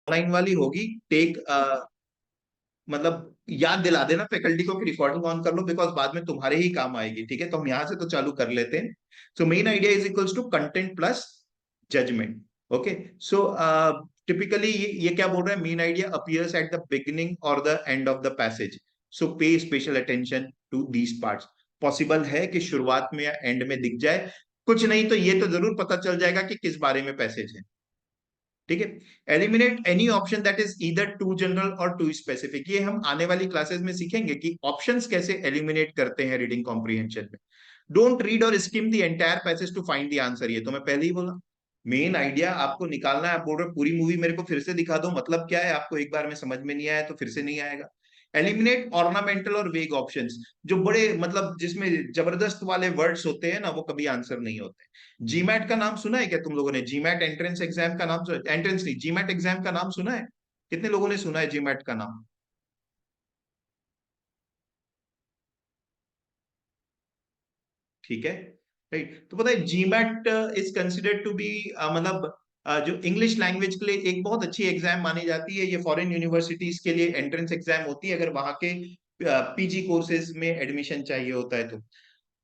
Online वाली होगी, take मतलब याद दिला देना फैकल्टी को कि रिकॉर्डिंग ऑन कर लो, बिकॉज बाद में तुम्हारे ही काम आएगी। ठीक है, तो हम यहां से तो चालू कर लेते हैं। So main idea is equals to content plus judgement. Okay, so typically ये क्या बोल रहा है, main idea appears at the beginning और the end of the passage, so pay special attention to these parts. Possible है कि शुरुआत में या एंड में दिख जाए, कुछ नहीं तो ये तो जरूर पता चल जाएगा कि किस बारे में पैसेज है। ठीक है, eliminate any option that is either too general और टू स्पेसिफिक। ये हम आने वाली क्लासेस में सीखेंगे कि ऑप्शंस कैसे एलिमिनेट करते हैं रीडिंग कॉम्प्रिहेंशन में। डोंट रीड और skim the entire passage to find the answer, ये तो मैं पहले ही बोला। मेन आइडिया आपको निकालना है, आप बोल रहे पूरी मूवी मेरे को फिर से दिखा दो, मतलब क्या है, आपको एक बार में समझ में नहीं आया तो फिर से नहीं आएगा। एलिमिनेट ऑर्नामेंटल और वेग ऑप्शंस, जो बड़े मतलब जिसमें जबरदस्त वाले वर्ड्स होते हैं ना, वो कभी आंसर नहीं होते। जीमैट का नाम सुना है क्या तुम लोगों ने? जीमैट एंट्रेंस एग्जाम का नाम, एंट्रेंस नहीं, जीमैट एग्जाम का नाम सुना है? कितने लोगों ने सुना है जीमैट का नाम? ठीक है, राइट। तो पता है GMAT is considered to be मतलब जो इंग्लिश लैंग्वेज के लिए एक बहुत अच्छी एग्जाम मानी जाती है। ये फॉरेन यूनिवर्सिटीज के लिए एंट्रेंस एग्जाम होती है, अगर वहां के पीजी कोर्सेज में एडमिशन चाहिए होता है तो।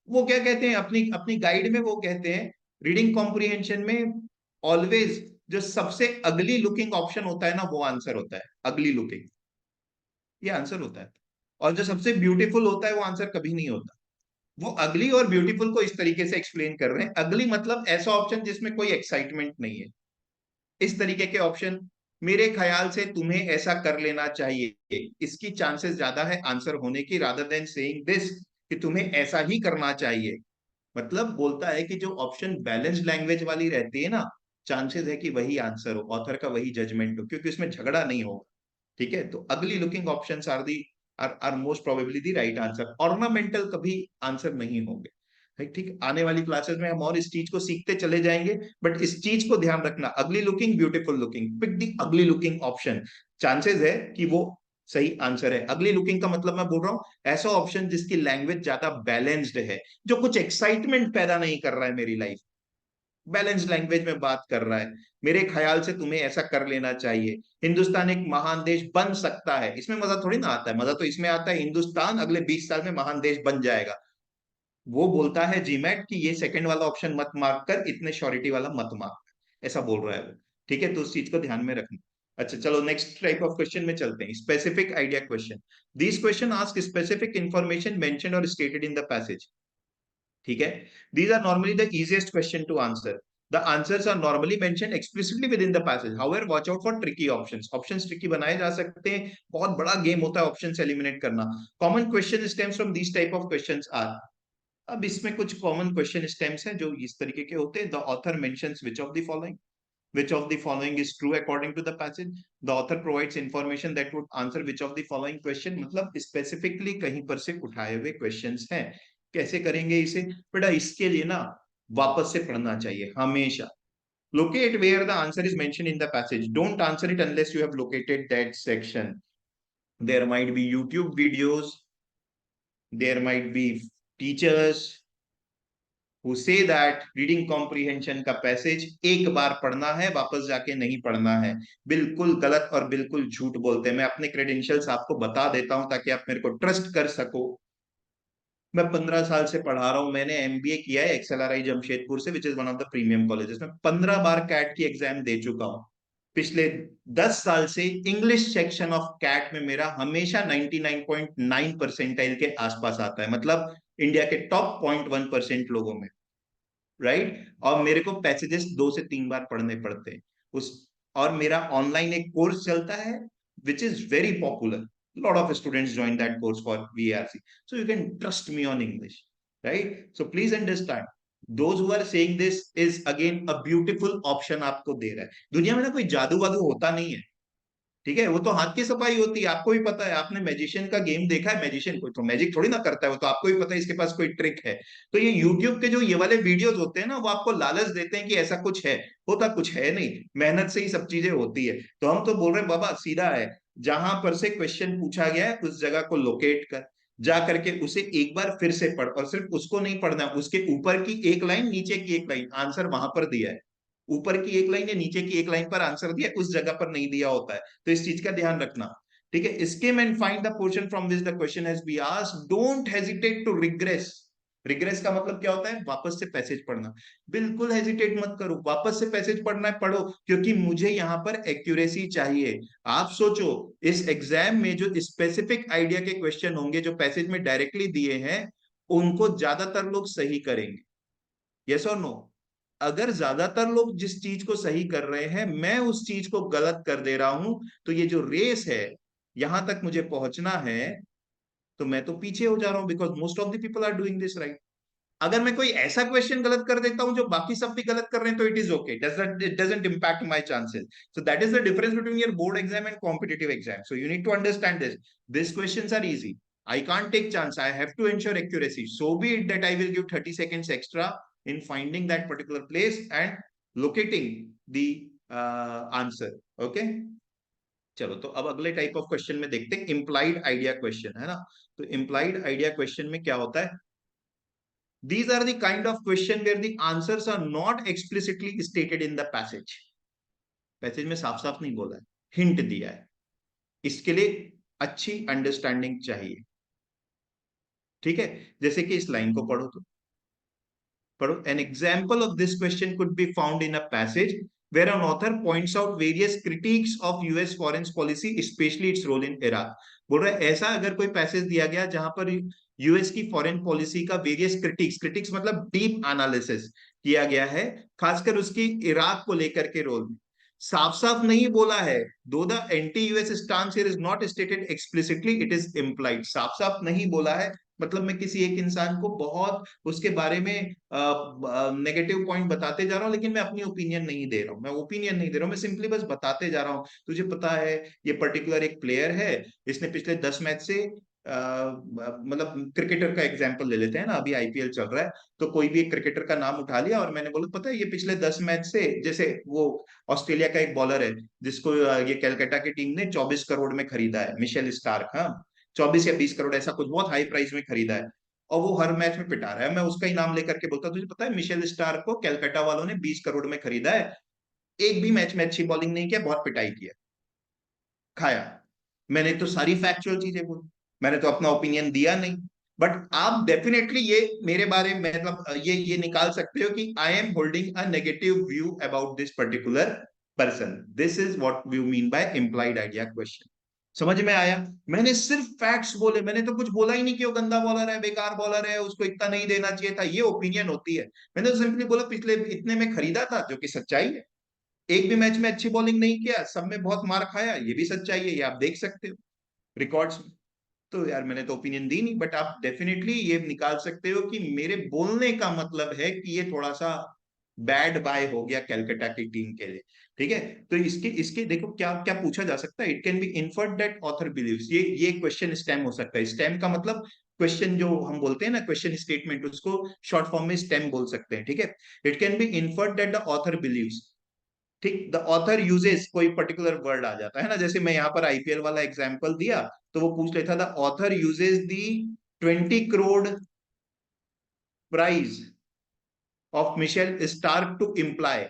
वो क्या कहते हैं अपनी अपनी गाइड में, वो कहते हैं रीडिंग कॉम्प्रिहेंशन में ऑलवेज जो सबसे अगली लुकिंग ऑप्शन होता है ना, वो आंसर होता है। अगली लुकिंग, ये आंसर होता है। और जो सबसे ब्यूटीफुल होता है वो आंसर कभी नहीं होता। वो अगली और ब्यूटीफुल को इस तरीके से एक्सप्लेन कर रहे हैं, अगली मतलब ऐसा ऑप्शन जिसमें कोई एक्साइटमेंट नहीं है। इस तरीके के ऑप्शन, मेरे ख्याल से तुम्हें ऐसा कर लेना चाहिए, इसकी चांसेस ज्यादा है आंसर होने की, रादर देन सेइंग दिस कि तुम्हें ऐसा ही करना चाहिए। मतलब बोलता है कि जो ऑप्शन बैलेंस्ड लैंग्वेज वाली रहती है ना, चांसेस है कि वही आंसर हो, ऑथर का वही जजमेंट हो, क्योंकि उसमें झगड़ा नहीं होगा। ठीक है, तो अगली looking options are they are most probably the right answer. Ornamental कभी आंसर नहीं होंगे। ठीक ठीक, आने वाली क्लासेस में हम और इस चीज को सीखते चले जाएंगे, बट इस चीज को ध्यान रखना, अगली लुकिंग ब्यूटीफुल लुकिंग, पिक दी अगली लुकिंग ऑप्शन, चांसेस है कि वो सही आंसर है। अगली लुकिंग का मतलब मैं बोल रहा हूं ऐसा ऑप्शन जिसकी लैंग्वेज ज्यादा बैलेंस्ड है, जो कुछ एक्साइटमेंट पैदा नहीं कर रहा है मेरी लाइफ, बैलेंस लैंग्वेज में बात कर रहा है। मेरे ख्याल से तुम्हें ऐसा कर लेना चाहिए, हिंदुस्तान एक महान देश बन सकता है। इसमें मजा थोड़ी ना आता है, मजा तो इसमें आता है हिंदुस्तान अगले 20 साल में महान देश बन जाएगा। वो बोलता है जीमैट कि ये सेकंड वाला ऑप्शन मत मार्क कर, इतने श्योरिटी वाला मत मार्क, ऐसा बोल रहा है वो। ठीक है, तो उस चीज को ध्यान में रखना। अच्छा चलो नेक्स्ट टाइप ऑफ क्वेश्चन में चलते हैं, specific idea question. This question ask specific information mentioned और स्टेटेड इन द पैसेज। ठीक है, these are normally the easiest question to answer. The answers are normally mentioned explicitly within the passage. However, watch out for tricky options. Options tricky बनाए जा सकते हैं, बहुत बड़ा game होता है options एलिमिनेट करना। Common question stems from these type of questions are, अब इसमें कुछ कॉमन क्वेश्चन स्टेम्स हैं जो इस तरीके के होते हैं। The author mentions which of the following, which of the following is true according to the passage, the author provides information that would answer which of the following question, मतलब specifically कहीं पर से उठाए हुए क्वेश्चंस हैं। कैसे करेंगे इसे बेटा, इसके लिए ना वापस से पढ़ना चाहिए हमेशा। locate where the answer is mentioned in the passage, don't answer it unless you have located that section. There might be YouTube videos, there might be teachers who say that reading comprehension का passage एक बार पढ़ना है, वापस जाके नहीं पढ़ना है। बिल्कुल गलत और बिल्कुल झूठ बोलते हैं। मैं अपने क्रेडेंशियल्स आपको बता देता हूं ताकि आप मेरे को ट्रस्ट कर सको। मैं 15 साल से पढ़ा रहा हूं, मैंने एमबीए किया है एक्सएलआरआई जमशेदपुर से, which is one of the premium colleges में। 15 बार कैट की एग्जाम दे चुका हूं। पिछले 10 साल से इंग्लिश सेक्शन ऑफ कैट में मेरा हमेशा 99.9 परसेंटाइल के आसपास आता है, मतलब इंडिया के टॉप 0.1% लोगों में, राइट। और मेरे को पैसेजेस 2 से 3 बार पढ़ने पड़ते हैं उस, और मेरा ऑनलाइन एक कोर्स चलता है which is very popular, lot of students join that course for VRC, so you can trust me on English, right? So please understand, those who are saying this is again a beautiful option आपको दे रहा है। दुनिया में ना कोई जादू वादू होता नहीं है, ठीक है, वो तो हाथ की सफाई होती है, आपको भी पता है। आपने मैजिशियन का गेम देखा है, मैजिशियन कोई तो मैजिक थोड़ी ना करता है, वो तो आपको भी पता है इसके पास कोई ट्रिक है। तो ये यूट्यूब के जो ये वाले वीडियोस होते हैं ना, वो आपको लालच देते हैं कि ऐसा कुछ है, होता कुछ है नहीं, मेहनत से ही सब चीजें होती है। तो हम तो बोल रहे हैं बाबा सीधा है, जहां पर से क्वेश्चन पूछा गया है उस जगह को लोकेट कर, जा करके उसे एक बार फिर से पढ़, और सिर्फ उसको नहीं पढ़ना, उसके ऊपर की एक लाइन नीचे की एक लाइन, आंसर वहां पर दिया है। ऊपर की एक लाइन या नीचे की एक लाइन पर आंसर दिया, उस जगह पर नहीं दिया होता है, तो इस चीज का ध्यान रखना। ठीक है, skim and find the portion from which the question has been asked, don't hesitate to regress. Regress का मतलब क्या होता है? वापस से पैसेज पढ़ना। बिल्कुल हेजिटेट मत करो, वापस से पैसेज पढ़ना है पढ़ो, क्योंकि मुझे यहां पर एक्यूरेसी चाहिए। आप सोचो, इस एग्जाम में जो स्पेसिफिक आइडिया के क्वेश्चन होंगे जो पैसेज में डायरेक्टली दिए हैं, उनको ज्यादातर लोग सही करेंगे। यस और नो? अगर ज्यादातर लोग जिस चीज को सही कर रहे हैं, मैं उस चीज को गलत कर दे रहा हूं, तो ये जो रेस है, यहां तक मुझे पहुंचना है, तो मैं तो पीछे हो जा रहा हूं, because most of the people are doing this right. अगर मैं कोई ऐसा क्वेश्चन गलत कर देता हूं जो बाकी सब भी गलत कर रहे हैं, तो it is okay, it doesn't impact my chances. So that is the difference between your board exam and competitive exam. So you need to understand this. This questions are easy, I can't take chance, I have to ensure accuracy, so be it that I will give 30 seconds extra in finding that particular place and locating the answer. Okay, चलो, तो अब अगले type of question में देखते हैं, implied idea question, है ना? तो इम्प्लाइड आइडिया क्वेश्चन में क्या होता है? These are the kind of question where the answers are not explicitly stated in the passage. Passage में साफ साफ नहीं बोला है, हिंट दिया है। इसके लिए अच्छी अंडरस्टैंडिंग चाहिए। ठीक है, जैसे कि इस लाइन को पढ़ो, तो पढ़ो, an example of this question could be found in a passage where an author points out various critiques of US foreign policy, especially its role in Iraq. बोल रहा है, ऐसा अगर कोई पैसेज दिया गया जहां पर यूएस की फॉरेन पॉलिसी का वेरियस क्रिटिक्स, क्रिटिक्स मतलब डीप एनालिसिस किया गया है, खासकर उसकी इराक को लेकर के रोल में, साफ साफ नहीं बोला है, दो the anti US stance here is not stated explicitly, it is implied, साफ साफ नहीं बोला है, मतलब मैं किसी एक इंसान को बहुत उसके बारे में नेगेटिव पॉइंट बताते जा रहा हूं, लेकिन मैं अपनी ओपिनियन नहीं दे रहा हूं, मैं ओपिनियन नहीं दे रहा हूं, मैं सिंपली बस बताते जा रहा हूं। तुझे पता है, ये पर्टिकुलर एक प्लेयर है, इसने पिछले 10 मैच से मतलब क्रिकेटर का एग्जांपल ले लेते हैं ना, अभी आईपीएल चल रहा है, तो कोई भी एक क्रिकेटर का नाम उठा लिया और मैंने बोला, पता है ये पिछले 10 मैच से, जैसे वो ऑस्ट्रेलिया का एक बॉलर है जिसको ये कैलकाटा की टीम ने 24 करोड़ में खरीदा है, मिशेल स्टार्क, हाँ, 24 या 20 करोड़ ऐसा कुछ, बहुत हाई प्राइस में खरीदा है, और वो हर मैच में पिटा रहा है। मैं उसका ही नाम लेकर के बोलता, तुझे पता है मिशेल स्टार्क को कैलकाटा वालों ने 20 करोड़ में खरीदा है, एक भी मैच में अच्छी बॉलिंग नहीं किया, बहुत पिटाई किया, खाया। मैंने तो सारी फैक्चुअल चीजें बोली, मैंने तो अपना ओपिनियन दिया नहीं। बट आप डेफिनेटली ये मेरे बारे में मतलब ये निकाल सकते हो कि I am holding a negative view about this particular person. This is what we mean by implied idea question. समझ में आया? मैंने सिर्फ फैक्ट्स बोले, मैंने तो कुछ बोला ही नहीं कि वो गंदा बॉलर है, बेकार बॉलर है, उसको इतना नहीं देना चाहिए था, ये ओपिनियन होती है। मैंने तो सिंपली बोला पिछले इतने में खरीदा था, जो कि सच्चाई है। एक भी मैच में अच्छी बॉलिंग नहीं किया, सब में बहुत मार खाया, ये भी सच्चाई है, ये आप देख सकते हो रिकॉर्ड्स में। तो यार मैंने तो ओपिनियन दी नहीं, बट आप डेफिनेटली ये निकाल सकते हो कि मेरे बोलने का मतलब है कि ये थोड़ा सा बैड बाय हो गया कैलकाटा की टीम के लिए। ठीक है, तो इसके इसके देखो क्या क्या पूछा जा सकता है। It can be inferred that author believes, ये क्वेश्चन स्टेम हो सकता है। स्टेम का मतलब क्वेश्चन जो हम बोलते हैं ना, क्वेश्चन स्टेटमेंट, उसको शॉर्ट फॉर्म में स्टेम बोल सकते हैं। ठीक है, it can be inferred that the author believes, ठीक, द ऑथर यूजेस, कोई पर्टिकुलर वर्ड आ जाता है ना, जैसे मैं यहाँ पर आईपीएल वाला एग्जांपल दिया, तो वो पूछ लेता, the author uses the 20 crore prize of Mitchell Starc to imply,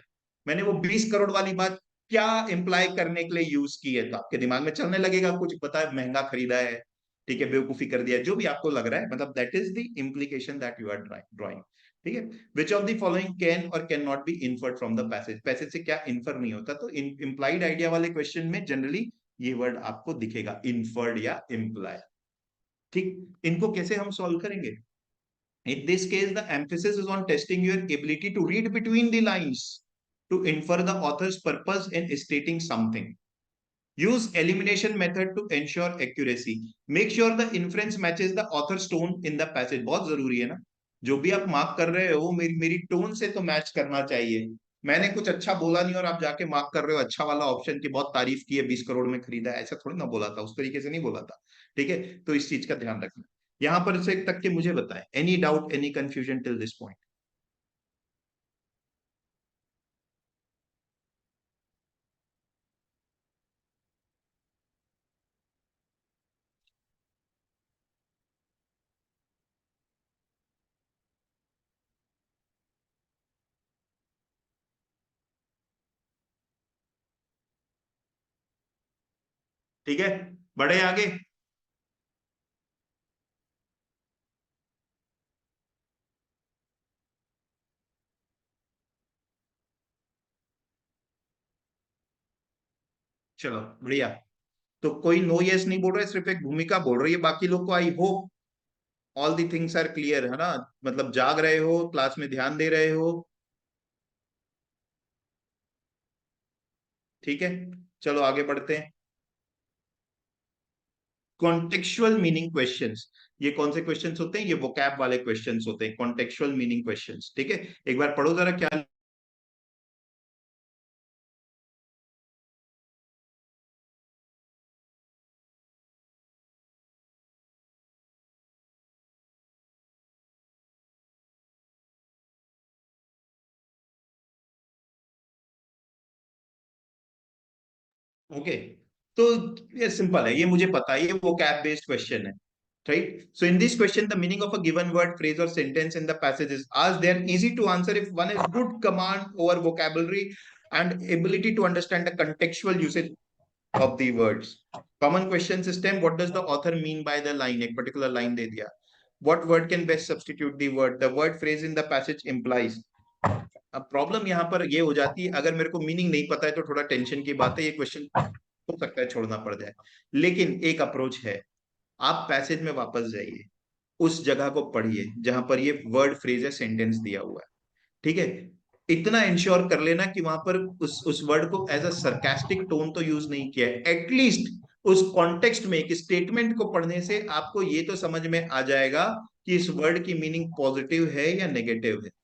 मैंने वो 20 करोड़ वाली बात क्या इंप्लाई करने के लिए यूज की है, तो आपके दिमाग में चलने लगेगा कुछ, पता है महंगा खरीदा है, ठीक है, बेवकूफी कर दिया, जो भी आपको लग रहा है, मतलब that is the implication that you are drawing. ठीक है, which of the following can और can not be inferred from the passage, passage से क्या इन्फर नहीं होता, तो इम्प्लाइड आइडिया वाले क्वेश्चन में जनरली ये वर्ड आपको दिखेगा, इन्फर्ड या इम्प्लाई। ठीक, इनको कैसे हम सॉल्व करेंगे? In this case, the emphasis is on testing your ability to read between the lines, to infer the author's purpose in stating something. Use elimination method to ensure accuracy. Make sure the inference matches the author's tone in the passage. बहुत जरूरी है ना, जो भी आप mark कर रहे हो मेरी टोन से तो मैच करना चाहिए। मैंने कुछ अच्छा बोला नहीं और आप जाके मार्क कर रहे हो अच्छा वाला ऑप्शन की बहुत तारीफ की है, 20 करोड़ में खरीदा है, ऐसा थोड़ी ना बोला था, उस तरीके से नहीं बोला था। ठीक है, तो इस चीज का ध्यान रखना। यहां पर से तक के मुझे बताएं, any doubt, any confusion till this point? ठीक है, बढ़े आगे। चलो बढ़िया। तो कोई नो यस नहीं बोल रहा है, सिर्फ एक भूमिका बोल रही है, बाकी लोग को I hope all the things are clear, है ना? मतलब जाग रहे हो, क्लास में ध्यान दे रहे हो। ठीक है, चलो आगे बढ़ते हैं। कॉन्टेक्चुअल मीनिंग क्वेश्चंस, ये कौन से क्वेश्चंस होते हैं? ये वोकैब वाले क्वेश्चंस होते हैं, कॉन्टेक्चुअल मीनिंग क्वेश्चंस। ठीक है, एक बार पढ़ो जरा क्या। ओके, तो ये सिंपल है, ये मुझे पता है, ये वोकैब बेस्ड क्वेश्चन है। Right? So in this question, the meaning of a given word, phrase, or sentence in the passage is asked. They are easy to answer if one has good command over vocabulary and ability to understand the contextual usage of the words. Common question system: what does the author mean by the line? एक particular line दे दिया. What word can best substitute the word? The word phrase in the passage implies. अब problem यहाँ पर ये हो जाती है, अगर मेरे को मीनिंग नहीं पता है तो थोड़ा टेंशन की बात है, ये क्वेश्चन हो सकता है छोड़ना पड़ जाए। लेकिन एक अप्रोच है, आप पैसेज में वापस जाइए, उस जगह को पढ़िए जहां पर ये वर्ड फ्रेज है, सेंटेंस दिया हुआ है। ठीक है, इतना इंश्योर कर लेना कि वहां पर उस वर्ड को एज अ सरकास्टिक टोन तो यूज नहीं किया है। एटलीस्ट उस कॉन्टेक्स्ट में एक स्टेटमेंट को पढ़ने से आपको ये तो समझ में आ जाएगा कि इस वर्ड की मीनिंग पॉजिटिव है या नेगेटिव है।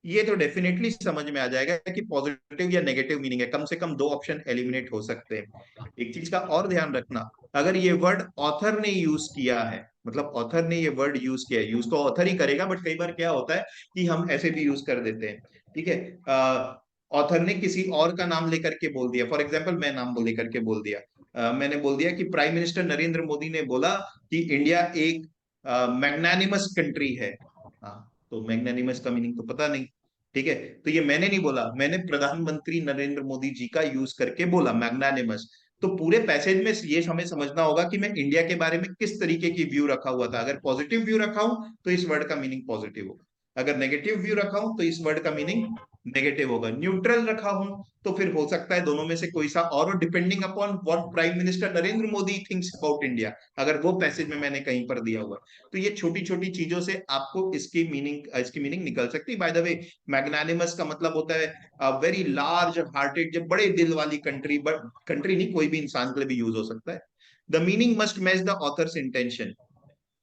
ये तो डेफिनेटली समझ में आ जाएगा कि पॉजिटिव या नेगेटिव मीनिंग है, कम से कम दो ऑप्शन एलिमिनेट हो सकते हैं। एक चीज का और ध्यान रखना, अगर ये वर्ड ऑथर ने यूज किया है, मतलब ऑथर ने ये वर्ड यूज किया है, यूज तो ऑथर ही करेगा, बट कई बार क्या होता है कि हम ऐसे भी यूज कर देते हैं। ठीक है, ऑथर ने किसी और का नाम लेकर के बोल दिया, फॉर एग्जाम्पल मैं नाम लेकर के बोल दिया। मैंने बोल दिया कि प्राइम मिनिस्टर नरेंद्र मोदी ने बोला कि इंडिया एक मैग्नानिमस कंट्री है। हाँ, तो मैग्नानिमस का मीनिंग तो पता नहीं। ठीक है, तो ये मैंने नहीं बोला, मैंने प्रधानमंत्री नरेंद्र मोदी जी का यूज करके बोला मैग्नानिमस। तो पूरे पैसेज में ये हमें समझना होगा कि मैं इंडिया के बारे में किस तरीके की व्यू रखा हुआ था। अगर पॉजिटिव व्यू रखा हूं तो इस वर्ड का मीनिंग पॉजिटिव होगा, अगर नेगेटिव व्यू रखा हूं तो इस वर्ड का मीनिंग नेगेटिव होगा, न्यूट्रल रखा हूं तो फिर हो सकता है दोनों में से कोई सा और, depending upon what prime minister Narendra Modi thinks about India, अगर वो पैसेज में मैंने कहीं पर दिया हुआ। तो ये छोटी छोटी चीजों से आपको इसकी मीनिंग निकल सकती है। बाय द वे, मैग्नानिमस का मतलब होता है वेरी लार्ज हार्टेड, जब बड़े दिल वाली कंट्री, बट कंट्री नहीं, कोई भी इंसान के लिए भी यूज हो सकता है। The meaning must match the author's intention.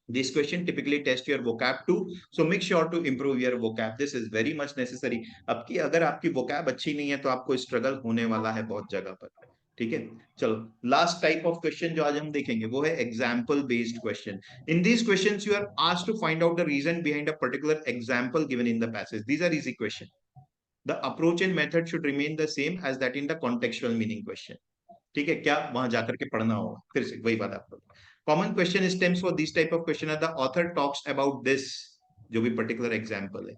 This question typically test your vocab too, so make sure to improve your vocab. This is very much necessary. अब की अगर आपकी vocab अच्छी नहीं है तो आपको स्ट्रगल होने वाला है बहुत जगह पर। ठीक है, चलो लास्ट टाइप ऑफ क्वेश्चन जो आज हम देखेंगे वो है example based question. In these questions you are asked to find out the reason behind a particular example given in the passage. These are easy question. The approach and method should remain the same as that in the contextual meaning question. ठीक है, क्या वहां जाकर के पढ़ना होगा, फिर से वही बात आपको। Common question stems for this type of question are the author talks about this, जो भी पर्टिकुलर एग्जांपल है,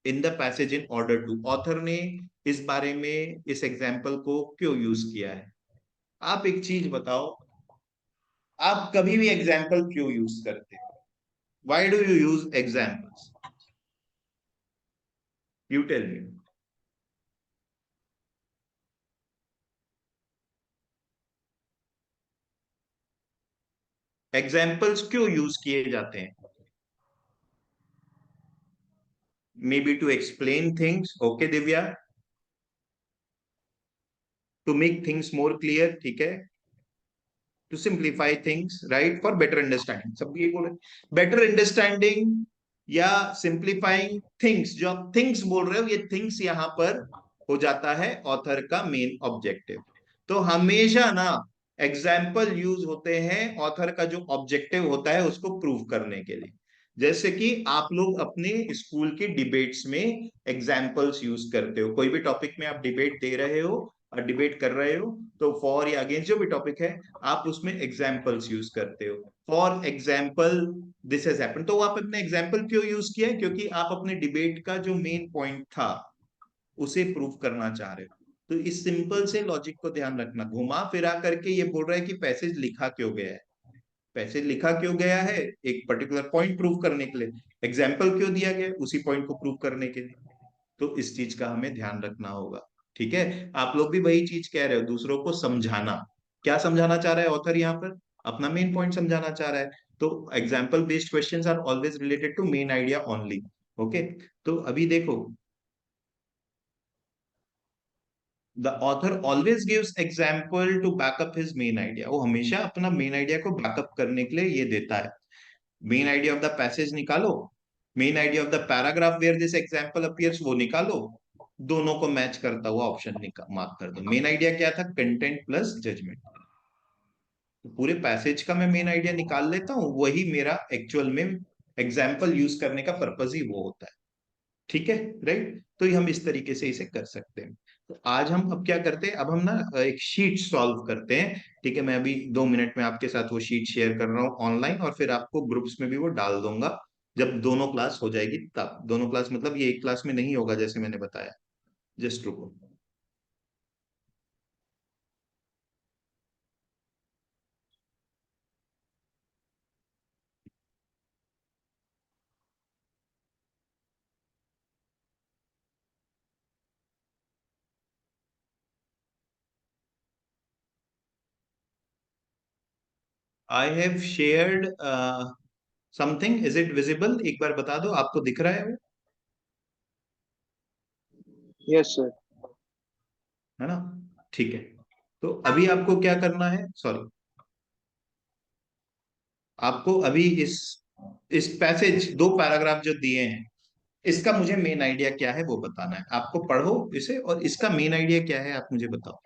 in the passage in order to, author ने इस बारे में इस एग्जांपल को क्यों यूज किया है। आप एक चीज बताओ, आप कभी भी एग्जांपल क्यों यूज करते हो? Why do you use examples? You tell me. Examples क्यों यूज किए जाते हैं? Maybe to explain things, okay Divya, to make things more clear, ठीक है, to simplify things, right, for better understanding, सब ये बोल रहे बेटर अंडरस्टैंडिंग या सिंप्लीफाइंग थिंग्स। जो आप थिंग्स बोल रहे हो, ये थिंग्स यहां पर हो जाता है ऑथर का मेन ऑब्जेक्टिव। तो हमेशा ना एग्जाम्पल यूज होते हैं ऑथर का जो ऑब्जेक्टिव होता है उसको प्रूव करने के लिए। जैसे कि आप लोग अपने स्कूल की डिबेट्स में एग्जाम्पल्स यूज करते हो, कोई भी टॉपिक में आप डिबेट दे रहे हो और डिबेट कर रहे हो, तो फॉर या अगेंस्ट जो भी टॉपिक है आप उसमें एग्जाम्पल्स यूज करते हो। For example this has happened, तो आप अपने एग्जाम्पल क्यों यूज किया? क्योंकि आप अपने डिबेट का जो मेन पॉइंट था उसे प्रूव करना चाह रहे हो। तो इस सिंपल से लॉजिक को ध्यान रखना, घुमा फिरा करके ये बोल रहा है कि पैसेज लिखा क्यों गया है, पैसेज लिखा क्यों गया है, एक पर्टिकुलर पॉइंट प्रूव करने के लिए, एग्जाम्पल क्यों दिया गया है, उसी पॉइंट को प्रूव करने के लिए। तो इस चीज का हमें ध्यान रखना होगा। ठीक है, आप लोग भी वही चीज कह रहे हो, दूसरों को समझाना। क्या समझाना चाह रहा है ऑथर यहाँ पर? अपना मेन पॉइंट समझाना चाह रहा है। तो example based questions are always related to main idea only. Okay, तो अभी देखो, the author always gives example to back up his main idea, वो हमेशा अपना मेन आइडिया को बैकअप करने के लिए ये देता है। Main idea of the passage निकालो, main idea of the paragraph where this example appears वो निकालो, दोनों को मैच करता हुआ ऑप्शन मार्क कर दो। मेन आइडिया क्या था? Content plus judgement. तो पूरे पैसेज का मैं मेन आइडिया निकाल लेता हूँ, वही मेरा एक्चुअल में एग्जाम्पल यूज करने का पर्पज ही वो होता है। ठीक है, राइट? तो ये हम इस तरीके से इसे कर सकते हैं। तो आज हम अब क्या करते हैं, अब हम ना एक शीट सॉल्व करते हैं। ठीक है, मैं अभी 2 मिनट में आपके साथ वो शीट शेयर कर रहा हूँ ऑनलाइन, और फिर आपको ग्रुप्स में भी वो डाल दूंगा जब दोनों क्लास हो जाएगी तब। दोनों क्लास मतलब ये एक क्लास में नहीं होगा जैसे मैंने बताया। जस्ट रुको। I have shared something, is it visible? एक बार बता दो, आपको दिख रहा है वो? Yes sir. है ना? ठीक है, तो अभी आपको क्या करना है, सॉरी, आपको अभी इस पैसेज 2 पैराग्राफ जो दिए हैं, इसका मुझे मेन आइडिया क्या है वो बताना है। आपको पढ़ो इसे, और इसका मेन आइडिया क्या है आप मुझे बताओ।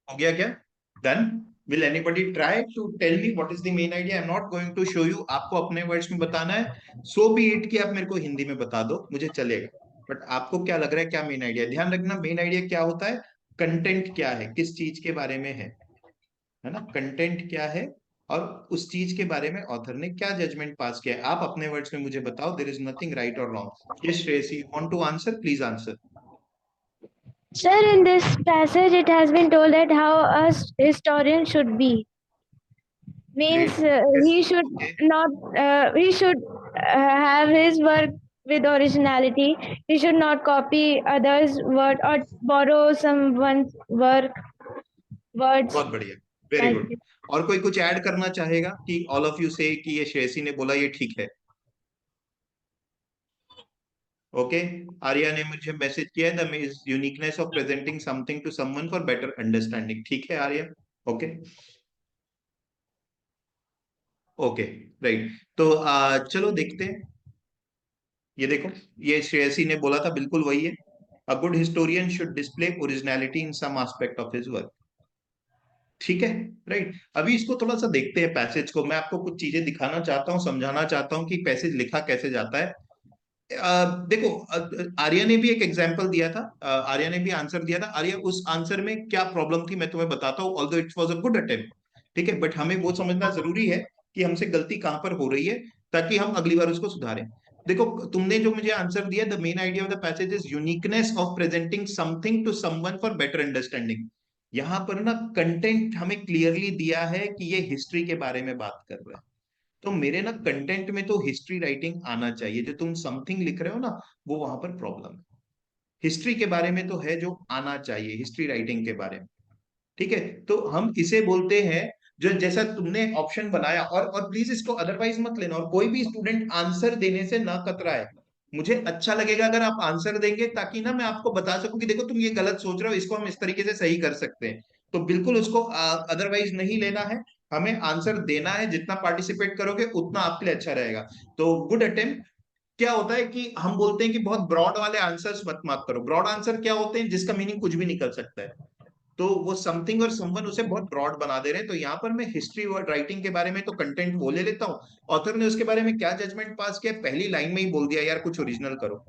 हो गया क्या? Done? Will anybody try to tell me what is the main idea? I am not going to show you, आपको अपने वर्ड्स में बताना है। सो बी इट कि आप मेरे को हिंदी में बता दो, मुझे चलेगा। बट आपको क्या लग रहा है क्या मेन आइडिया? ध्यान रखना, मेन आइडिया क्या होता है, कंटेंट क्या है, किस चीज के बारे में है ना? कंटेंट क्या है, और उस चीज के बारे में ऑथर ने क्या जजमेंट पास किया है, आप अपने वर्ड्स में मुझे बताओ। देयर इज नथिंग राइट और wrong. Yes Shreyasi, want to answer? Please answer. Sir, in this passage, it has been told that how a historian should be. Means great, yes, he should okay, not, he should have his work with originality. He should not copy others' word or borrow someone's work words बहुत बढ़िया, very like good. this. और कोई कुछ add करना चाहेगा कि all of you से कि ये श्रेयसी ने बोला ये ठीक है? ओके, आर्या ने मुझे मैसेज किया है, the uniqueness of presenting something to someone for better understanding. ठीक है आर्या, ओके ओके, राइट। तो चलो देखते हैं। ये देखो, ये श्रेयसी ने बोला था, बिल्कुल वही है। A good historian should display originality in some aspect of his work. ठीक है, राइट। अभी इसको थोड़ा सा देखते हैं पैसेज को। मैं आपको कुछ चीजें दिखाना चाहता हूँ, समझाना चाहता हूँ कि पैसेज लिखा कैसे जाता है। देखो, आर्या ने भी एक एग्जाम्पल दिया था, आर्या ने भी आंसर दिया था। आर्या, उस आंसर में क्या प्रॉब्लम थी मैं तुम्हें बताता हूँ, although it was a good attempt. ठीक है, बट हमें वो समझना जरूरी है कि हमसे गलती कहाँ पर हो रही है, ताकि हम अगली बार उसको सुधारें। देखो, तुमने जो मुझे आंसर दिया, the main idea of the passage is uniqueness of presenting something to someone for better understanding. यहाँ पर ना कंटेंट हमें क्लियरली दिया है कि ये हिस्ट्री के बारे में बात कर रहा है। तो मेरे ना कंटेंट में तो हिस्ट्री राइटिंग आना चाहिए। जो तुम समथिंग लिख रहे हो ना, वो वहां पर प्रॉब्लम है। हिस्ट्री के बारे में तो है जो आना चाहिए, हिस्ट्री राइटिंग के बारे में। ठीक है, तो हम इसे बोलते हैं, जो जैसा तुमने ऑप्शन बनाया। और प्लीज इसको अदरवाइज मत लेना, और कोई भी स्टूडेंट आंसर देने से ना कतराए। मुझे अच्छा लगेगा अगर आप आंसर देंगे, ताकि ना मैं आपको बता सकूं कि देखो तुम ये गलत सोच रहे हो, इसको हम इस तरीके से सही कर सकते हैं। तो बिल्कुल उसको अदरवाइज नहीं लेना है। हमें आंसर देना है, जितना पार्टिसिपेट करोगे उतना आपके लिए अच्छा रहेगा। तो गुड अटेम्प्ट। क्या होता है कि हम बोलते हैं कि बहुत ब्रॉड वाले आंसर्स मत मत करो। ब्रॉड आंसर क्या होते हैं, जिसका मीनिंग कुछ भी निकल सकता है। तो वो समथिंग और समवन उसे बहुत ब्रॉड बना दे रहे हैं। तो यहाँ पर मैं हिस्ट्री और राइटिंग के बारे में तो कंटेंट वो ले लेता हूँ। ऑथर ने उसके बारे में क्या जजमेंट पास किया, पहली लाइन में ही बोल दिया, यार कुछ ओरिजिनल करो।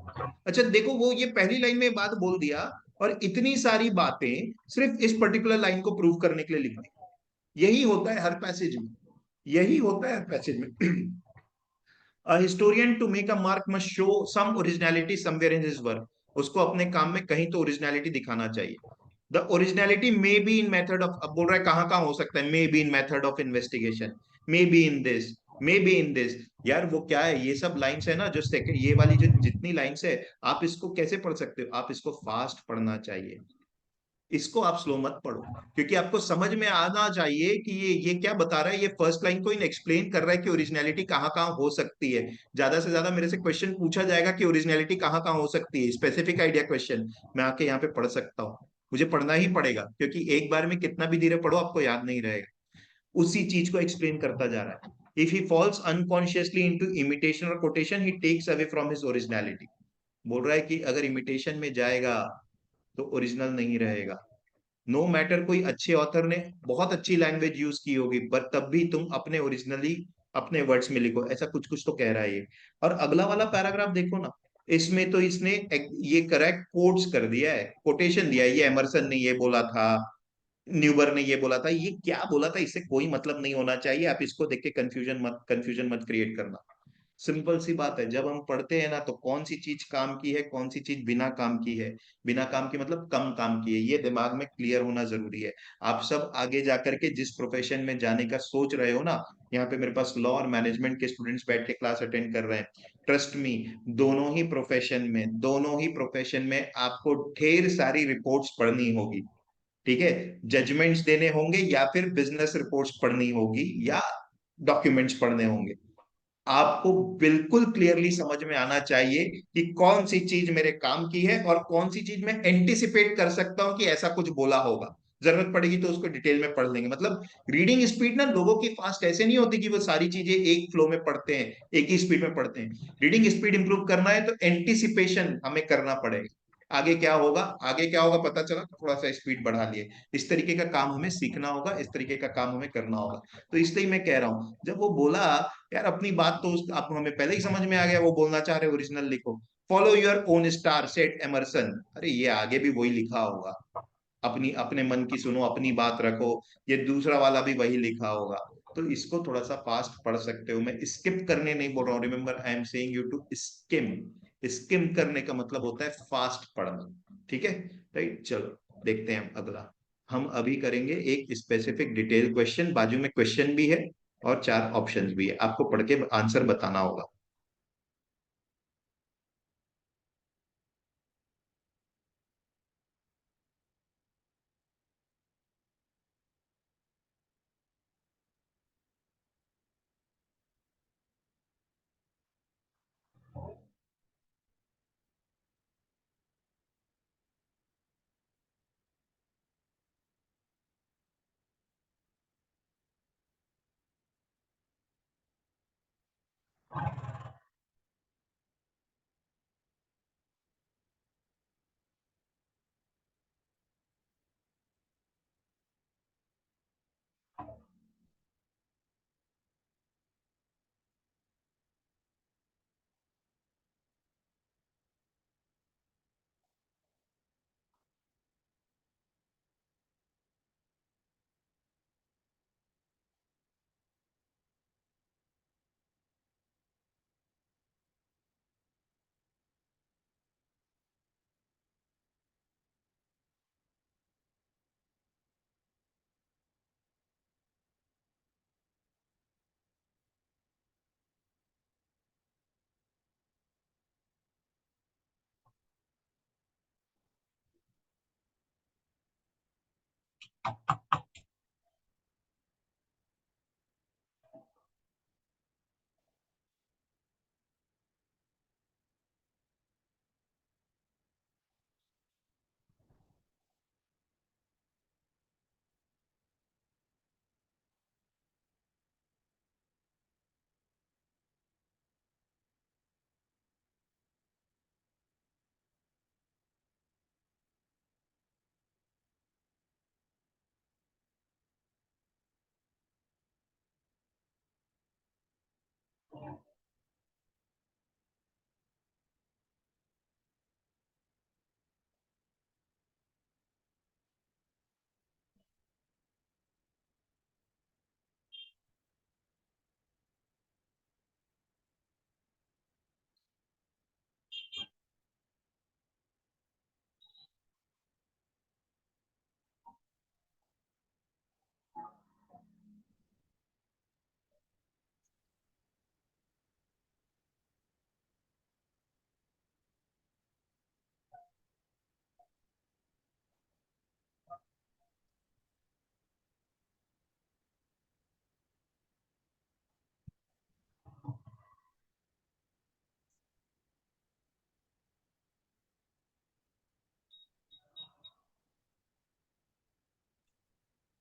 अच्छा देखो, वो ये पहली लाइन में बात बोल दिया, और इतनी सारी बातें सिर्फ इस पर्टिकुलर लाइन को प्रूव करने के लिए लिख दी। यही होता है हर पैसेज में, यही होता है हर पैसेज में। A historian to make a mark must show some originality somewhere in his work. उसको अपने काम में कहीं तो ओरिजिनलिटी दिखाना चाहिए। The originality maybe in method of, अब बोल रहा है कहाँ कहाँ हो सकता है, maybe in method of investigation, maybe in this, maybe in this. यार वो क्या है, ये सब लाइंस है ना, जो सेकंड ये वाली जो जितनी लाइंस है, आप इसको कैसे पढ़ सकते हो, आप इसको फास्ट पढ़ना चाहिए। इसको आप स्लो मत पढ़ो, क्योंकि आपको समझ में आना चाहिए कि ये क्या बता रहा है। ये फर्स्ट लाइन को इन एक्सप्लेन कर रहा है कि ओरिजिनलिटी कहाँ कहाँ हो सकती है। ज्यादा से ज्यादा मेरे से क्वेश्चन पूछा जाएगा कि ओरिजिनलिटी कहाँ कहाँ हो सकती है, स्पेसिफिक आइडिया क्वेश्चन मैं आके यहाँ पे पढ़ सकता हूँ। मुझे पढ़ना ही पड़ेगा, क्योंकि एक बार में कितना भी धीरे पढ़ो आपको याद नहीं रहेगा। उसी चीज को एक्सप्लेन करता जा रहा है। If he falls unconsciously into imitation और quotation, he takes away from his originality. बोल रहा है कि अगर इमिटेशन में जाएगा तो ओरिजिनल नहीं रहेगा। नो मैटर, कोई अच्छे ऑथर ने बहुत अच्छी लैंग्वेज यूज की होगी, पर तब भी तुम अपने ओरिजिनली अपने वर्ड्स में लिखो, ऐसा कुछ कुछ तो कह रहा है ये। और अगला वाला पैराग्राफ देखो ना, इसमें तो इसने ये करेक्ट कोट्स कर दिया है, कोटेशन दिया है, ये एमरसन ने ये बोला था, न्यूबर ने ये बोला था, ये क्या बोला था, इससे कोई मतलब नहीं होना चाहिए। आप इसको देख के कंफ्यूजन मत क्रिएट करना। सिंपल सी बात है, जब हम पढ़ते हैं ना, तो कौन सी चीज काम की है, कौन सी चीज बिना काम की है। बिना काम की मतलब कम काम की है, ये दिमाग में क्लियर होना जरूरी है। आप सब आगे जाकर के जिस प्रोफेशन में जाने का सोच रहे हो ना, यहाँ पे मेरे पास लॉ और मैनेजमेंट के स्टूडेंट्स बैठ के क्लास अटेंड कर रहे हैं। ट्रस्ट मी, दोनों ही प्रोफेशन में आपको ढेर सारी रिपोर्ट्स पढ़नी होगी। ठीक है, जजमेंट्स देने होंगे, या फिर बिजनेस रिपोर्ट्स पढ़नी होगी, या डॉक्यूमेंट्स पढ़ने होंगे। आपको बिल्कुल क्लियरली समझ में आना चाहिए कि कौन सी चीज मेरे काम की है, और कौन सी चीज मैं एंटिसिपेट कर सकता हूं कि ऐसा कुछ बोला होगा। जरूरत पड़ेगी तो उसको डिटेल में पढ़ लेंगे। मतलब रीडिंग स्पीड ना लोगों की फास्ट ऐसे नहीं होती कि वो सारी चीजें एक फ्लो में पढ़ते हैं, एक ही स्पीड में पढ़ते हैं। रीडिंग स्पीड इंप्रूव करना है तो एंटिसिपेशन हमें करना पड़ेगा। आगे क्या होगा, आगे क्या होगा पता चला तो थोड़ा सा स्पीड बढ़ा लिए। इस तरीके का काम हमें सीखना होगा, इस तरीके का काम हमें करना होगा। तो इसलिए मैं कह रहा हूं, जब वो बोला, यार अपनी बात तो आपको हमें पहले ही समझ में आ गया, वो बोलना चाह रहे ओरिजिनल लिखो। Follow your own star said Emerson, अरे ये आगे भी वही लिखा होगा। अपनी अपने मन की सुनो, अपनी बात रखो, ये दूसरा वाला भी वही लिखा होगा। तो इसको थोड़ा सा फास्ट पढ़ सकते हो, मैं स्किप करने नहीं बोल रहा हूँ, remember I am saying you to skim. Skim करने का मतलब होता है फास्ट पढ़ना। ठीक है, राइट, चलो देखते हैं हम अगला। हम अभी करेंगे एक स्पेसिफिक डिटेल क्वेश्चन, बाजू में क्वेश्चन भी है और चार ऑप्शंस भी है, आपको पढ़ के आंसर बताना होगा।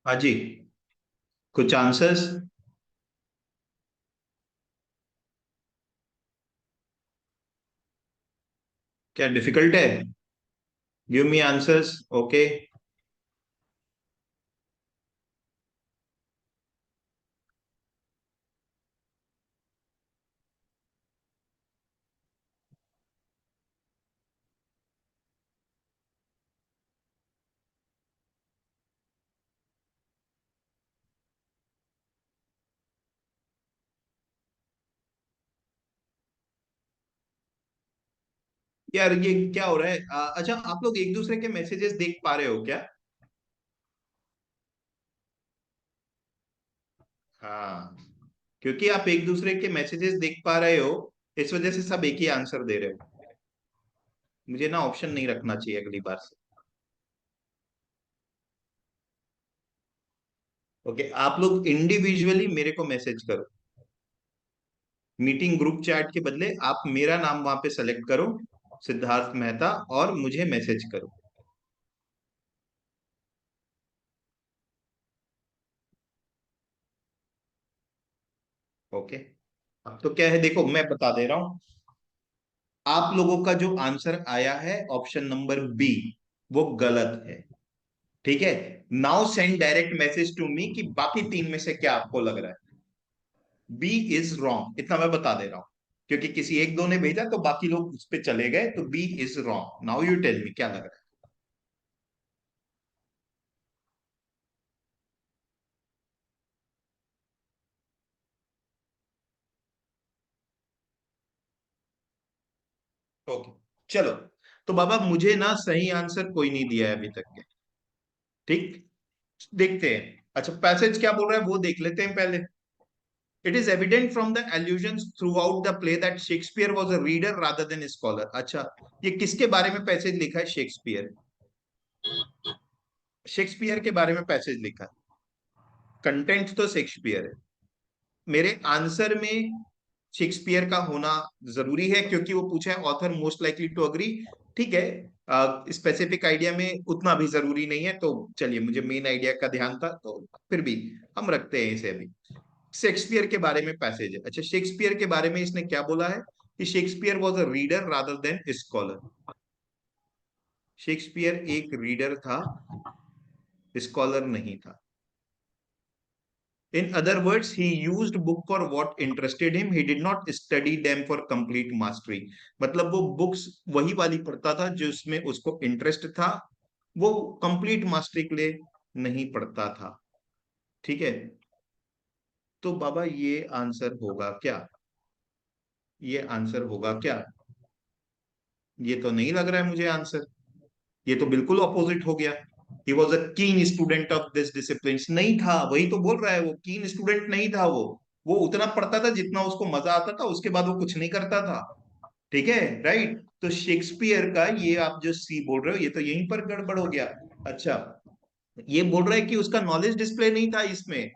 हाँ जी, कुछ आंसर्स? क्या डिफिकल्ट है? Give me answers. ओके। यार ये क्या हो रहा है? अच्छा, आप लोग एक दूसरे के मैसेजेस देख पा रहे हो क्या? हाँ, क्योंकि आप एक दूसरे के मैसेजेस देख पा रहे हो, इस वजह से सब एक ही आंसर दे रहे हो। मुझे ना ऑप्शन नहीं रखना चाहिए अगली बार से। ओके, आप लोग इंडिविजुअली मेरे को मैसेज करो। मीटिंग ग्रुप चैट के बदले आप मेरा नाम वहां पे सेलेक्ट करो, सिद्धार्थ मेहता, और मुझे मैसेज करो। ओके। अब तो क्या है, देखो मैं बता दे रहा हूं। आप लोगों का जो आंसर आया है ऑप्शन नंबर बी, वो गलत है। ठीक है। Now send direct message to me कि बाकी तीन में से क्या आपको लग रहा है। बी इज रॉन्ग, इतना मैं बता दे रहा हूं। क्योंकि किसी एक दो ने भेजा तो बाकी लोग उस पर चले गए, तो B is wrong. Now you tell me क्या लग रहा है। ओके, चलो। तो बाबा मुझे ना सही आंसर कोई नहीं दिया है अभी तक के। ठीक, देखते हैं। अच्छा, पैसेज क्या बोल रहा है वो देख लेते हैं पहले। It is evident from the allusions throughout the play that Shakespeare was a reader rather than a scholar। अच्छा, ये किसके बारे में पैसेज लिखा है? शेक्सपियर। शेक्सपियर के बारे में पैसेज लिखा है। कंटेंट तो शेक्सपियर है। मेरे आंसर में शेक्सपियर का होना जरूरी है, क्योंकि वो पूछा है author most likely to agree. ठीक है। स्पेसिफिक आइडिया में उतना भी जरूरी नहीं है, तो चलिए, मुझे मेन आइडिया का ध्यान था, तो फिर भी हम रखते हैं इसे अभी। शेक्सपियर के बारे में पैसेज है। अच्छा, शेक्सपियर के बारे में इसने क्या बोला है? कि Shakespeare was a reader rather than scholar. Shakespeare एक रीडर था, स्कॉलर नहीं था। In other words, he used book for what interested him. He did not study them for complete mastery। मतलब वो बुक्स वही वाली पढ़ता था जो उसमें उसको इंटरेस्ट था, वो कंप्लीट मास्टरी के लिए नहीं पढ़ता था। ठीक है। तो बाबा ये आंसर होगा क्या? ये आंसर होगा क्या? ये तो नहीं लग रहा है मुझे आंसर। ये तो बिल्कुल अपोजिट हो गया। ही वॉज अ कीन स्टूडेंट ऑफ दिस डिसिप्लिन। नहीं था, वही तो बोल रहा है, वो कीन स्टूडेंट नहीं था। वो उतना पढ़ता था जितना उसको मजा आता था, उसके बाद वो कुछ नहीं करता था। ठीक है। राइट। तो शेक्सपियर का ये आप जो सी बोल रहे हो, ये तो यहीं पर गड़बड़ हो गया। अच्छा, ये बोल रहा है कि उसका नॉलेज डिस्प्ले नहीं था इसमें,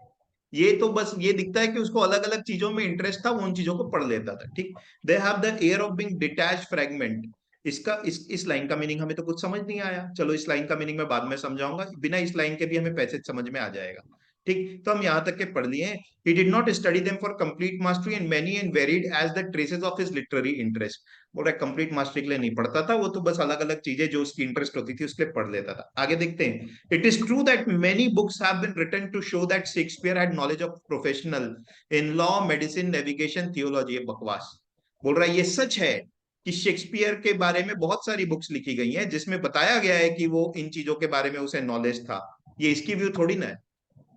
ये तो बस ये दिखता है कि उसको अलग अलग चीजों में इंटरेस्ट था, वो उन चीजों को पढ़ लेता था। ठीक। They have the air of being detach fragment. इसका इस लाइन का मीनिंग हमें तो कुछ समझ नहीं आया, चलो इस लाइन का मीनिंग मैं बाद में समझाऊंगा, बिना इस लाइन के भी हमें पैसेज समझ में आ जाएगा। ठीक, तो हम यहां तक के पढ़ लिए हैं। He did not study them for complete mastery and many and varied as the traces of his literary interest। बोल रहा है कंप्लीट मास्टरी के लिए नहीं पढ़ता था वो, तो बस अलग अलग चीजें जो उसकी इंटरेस्ट होती थी उसके लिए पढ़ लेता था। आगे देखते हैं। It is true that many books have been written to show that Shakespeare had knowledge of professional in law, medicine, navigation, theology। ये बकवास। बोल रहा है ये सच है कि शेक्सपियर के बारे में बहुत सारी बुक्स लिखी गई हैं जिसमें बताया गया है कि वो इन चीजों के बारे में उसे नॉलेज था। ये इसकी व्यू थोड़ी ना है,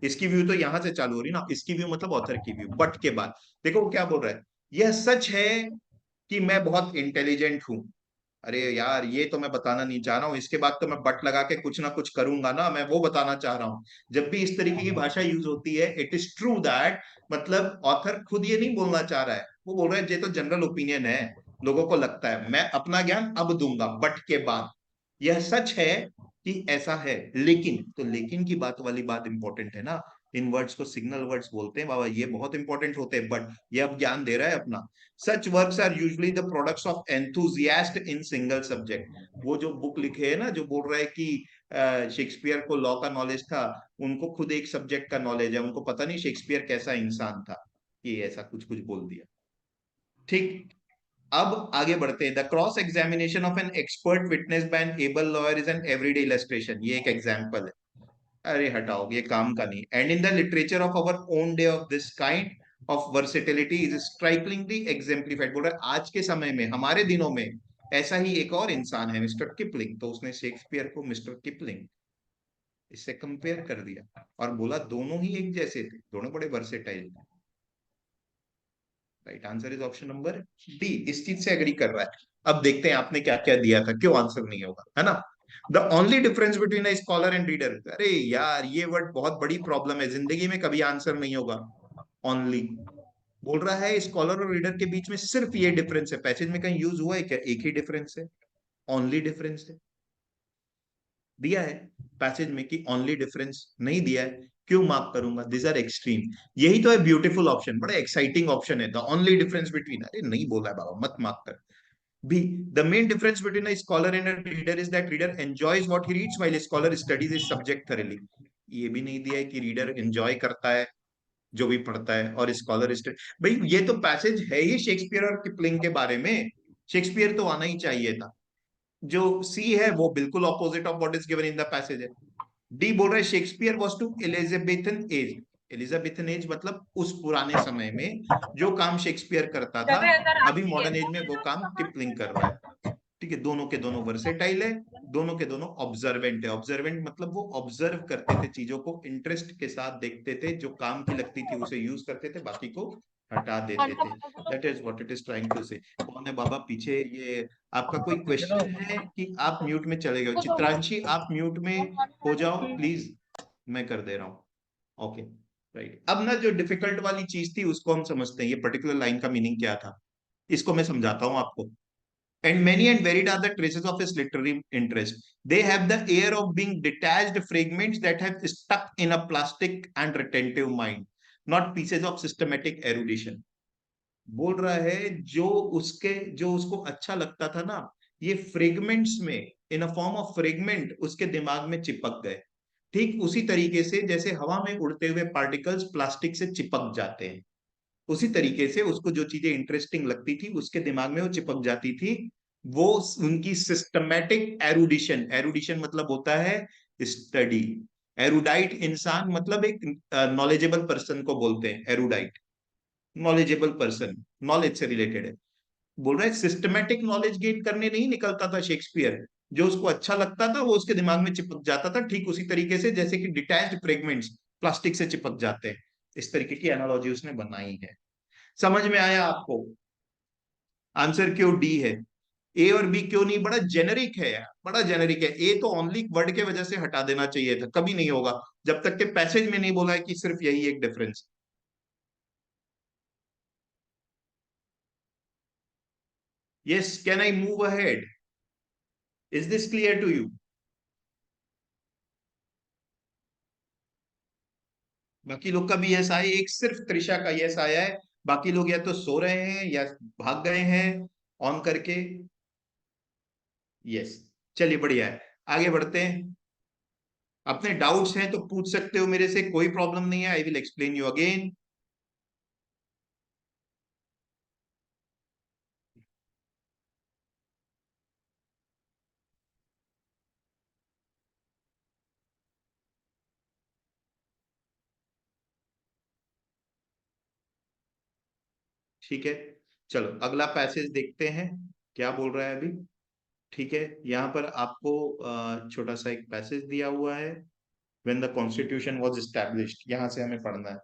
इसकी व्यू तो यहां से चालू हो रही ना, इसकी व्यू मतलब ऑथर की व्यू, बट के बाद। देखो वो क्या बोल रहा है। यह सच है कि मैं बहुत इंटेलिजेंट हूं। अरे यार ये तो मैं बताना नहीं चाह रहा हूं, इसके बाद तो मैं बट लगा के कुछ ना कुछ करूंगा ना, मैं वो बताना चाह रहा हूं। जब भी इस तरीके की भाषा यूज होती है, इट इज ट्रू दैट, मतलब ऑथर खुद ये नहीं बोलना चाह रहा है, वो बोल रहा है ये तो जनरल ओपिनियन है, लोगों को लगता है, मैं अपना ज्ञान अब दूंगा बट के बाद। यह सच है कि ऐसा है, लेकिन, तो लेकिन की बात वाली बात इंपॉर्टेंट है ना। इन वर्ड्स को सिग्नल वर्ड्स बोलते हैं बाबा, ये बहुत इंपॉर्टेंट होते हैं, बट ये अब ज्ञान दे रहा है अपना। Such works are usually the products of enthusiast in single subject. वो जो बुक लिखे है ना, जो बोल रहा है कि शेक्सपियर को लॉ का नॉलेज था, उनको खुद एक सब्जेक्ट का नॉलेज है, उनको पता नहीं शेक्सपियर कैसा इंसान था, ये ऐसा कुछ कुछ बोल दिया। ठीक। अब आगे बढ़ते हैं। The cross examination of an expert witness by an able lawyer is an everyday illustration. ये एक एग्जांपल है। अरे हटाओ, ये काम का नहीं। And in the literature of our own day of this kind of versatility is strikingly exemplified. बोल रहा है आज के समय में, हमारे दिनों में, ऐसा ही एक और इंसान है, मिस्टर किपलिंग। तो उसने शेक्सपियर को मिस्टर किपलिंग इससे कंपेयर कर दिया और बोला दोनों ही एक जैसे थे, दोनों बड़े वर्सेटाइल थे। Right answer is option number D, इस चीज से एग्री कर रहा है। अब देखते हैं आपने क्या क्या दिया था, क्यों आंसर नहीं होगा, है ना। The only difference between a scholar and reader. अरे यार ये वर्ड बहुत बड़ी प्रॉब्लम है, जिंदगी में कभी आंसर नहीं होगा। ओनली बोल रहा है स्कॉलर और रीडर के बीच में सिर्फ ये डिफरेंस है, पैसेज में कहीं यूज हुआ है क्या, एक ही डिफरेंस है, ओनली डिफरेंस है। दिया है पैसेज में कि ओनली डिफरेंस, नहीं दिया है, क्यों मार्क करूंगा, दिस आर एक्सट्रीम। यही तो है ब्यूटीफुल ऑप्शन, बड़ा एक्साइटिंग ऑप्शन है, द ओनली डिफरेंस बिटवीन। अरे नहीं बोला है बाबा, मत मार्क कर। B, the main difference between a scholar and a reader is that reader enjoys what he reads while scholar studies is subject thoroughly. ये भी नहीं दिया है कि रीडर एंजॉय करता है जो भी पढ़ता है, और स्कॉलर स्टडी। भाई ये तो पैसेज है ही शेक्सपियर और किपलिंग के बारे में, शेक्सपियर तो आना ही चाहिए था। जो सी है वो बिल्कुल opposite of what is given in the passage है। डी बोल रहा है Shakespeare was to Elizabethan age. Elizabethan age मतलब उस पुराने समय में जो काम शेक्सपियर करता था, अभी मॉडर्न एज में वो काम किपलिंग कर रहा है। ठीक है, दोनों के दोनों वर्सेटाइल है, दोनों के दोनों ऑब्जर्वेंट है। ऑब्जर्वेंट मतलब वो ऑब्जर्व करते थे चीजों को, इंटरेस्ट के साथ देखते थे, जो काम की लगती थी उसे यूज करते थे, बाकी को हटा देते थे। That is what it is trying to say. कौन है बाबा पीछे ये, आपका कोई क्वेश्चन है कि आप म्यूट में चले गए? चित्रांशी आप म्यूट में हो जाओ प्लीज, मैं कर दे रहा हूँ। Okay right. अब ना जो डिफिकल्ट वाली चीज थी उसको हम समझते हैं, ये पर्टिकुलर लाइन का मीनिंग क्या था, इसको मैं समझाता हूँ आपको। And many and varied are the traces of his literary interest. They have the air of being detached fragments that have stuck in a plastic and retentive mind, not pieces of systematic erudition. बोल रहा है जो उसके, जो उसको अच्छा लगता था ना, ये फ्रेगमेंट्स में, इन अ फॉर्म ऑफ फ्रेगमेंट उसके दिमाग में चिपक गए। ठीक उसी तरीके से जैसे हवा में उड़ते हुए पार्टिकल्स प्लास्टिक से चिपक जाते हैं, उसी तरीके से उसको जो चीजें इंटरेस्टिंग लगती थी उसके दिमाग में वो चिपक जाती थी। वो उनकी सिस्टमैटिक एरुडिशन, एरुडिशन मतलब होता है स्टडी। एरुडाइट इंसान मतलब एक नॉलेजेबल पर्सन को बोलते हैं एरुडाइट, नॉलेजेबल पर्सन, नॉलेज से रिलेटेड है। बोल रहा है सिस्टमैटिक नॉलेज गेन करने नहीं निकलता था शेक्सपियर, जो उसको अच्छा लगता था वो उसके दिमाग में चिपक जाता था, ठीक उसी तरीके से जैसे कि डिटैच्ड फ्रेगमेंट्स प्लास्टिक से चिपक जाते हैं। इस तरीके की एनालॉजी उसने बनाई है। समझ में आया आपको? आंसर क्यों डी है? ए और बी क्यों नहीं? बड़ा जेनेरिक है यार, बड़ा जेनेरिक है। ए तो ओनली वर्ड के वजह से हटा देना चाहिए था, कभी नहीं होगा जब तक के पैसेज में नहीं बोला है कि सिर्फ यही एक difference. Yes, can I move ahead? Is this clear to you? बाकी लोग का भी यस आया, एक सिर्फ त्रिशा का यस आया है, बाकी लोग या तो सो रहे हैं या भाग गए हैं ऑन करके। यस, चलिए बढ़िया है, आगे बढ़ते हैं। अपने डाउट्स हैं तो पूछ सकते हो मेरे से, कोई प्रॉब्लम नहीं है, I will explain you again. ठीक है, चलो अगला पैसेज देखते हैं क्या बोल रहा है अभी। ठीक है, यहाँ पर आपको छोटा सा एक पैसेज दिया हुआ है, when the constitution was established, यहाँ से हमें पढ़ना है।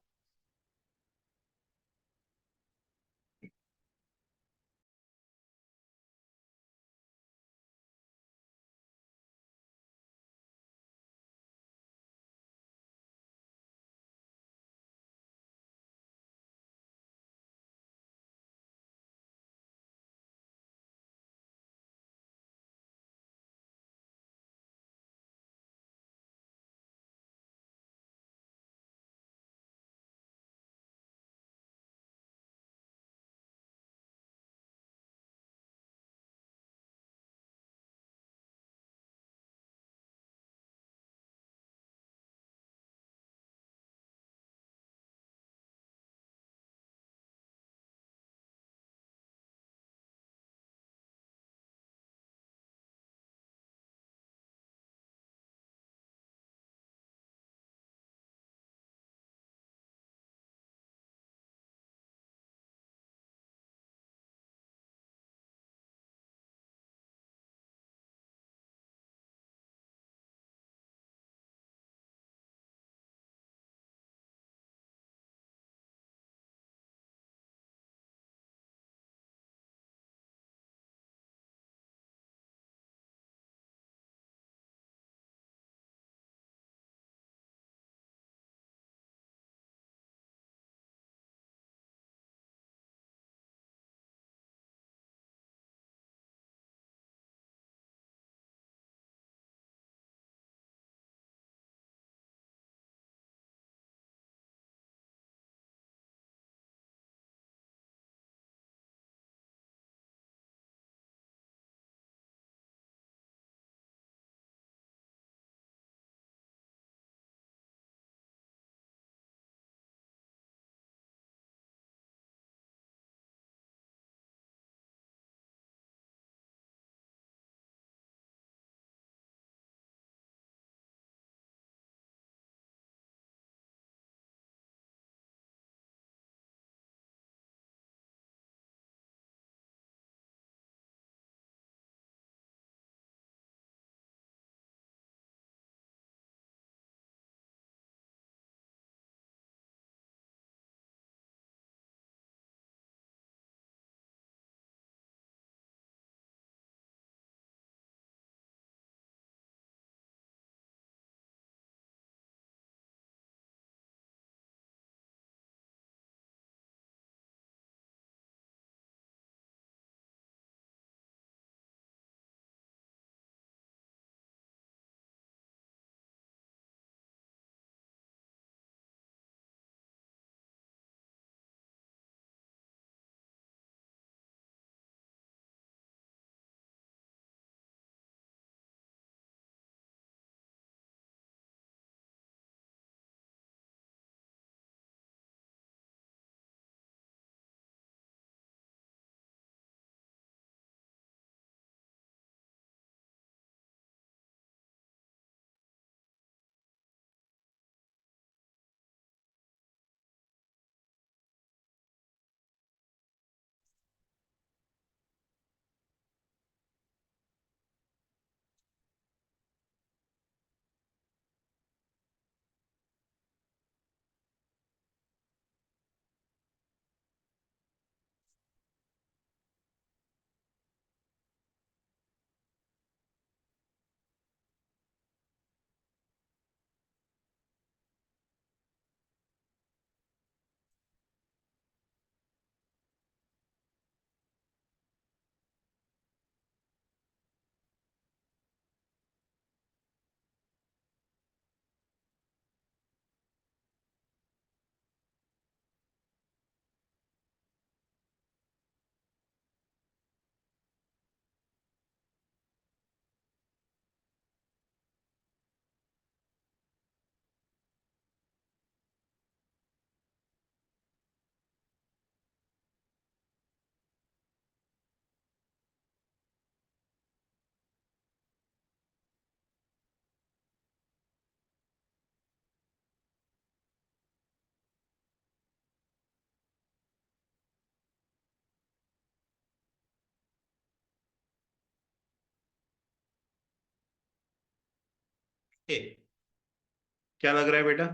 क्या लग रहा है बेटा?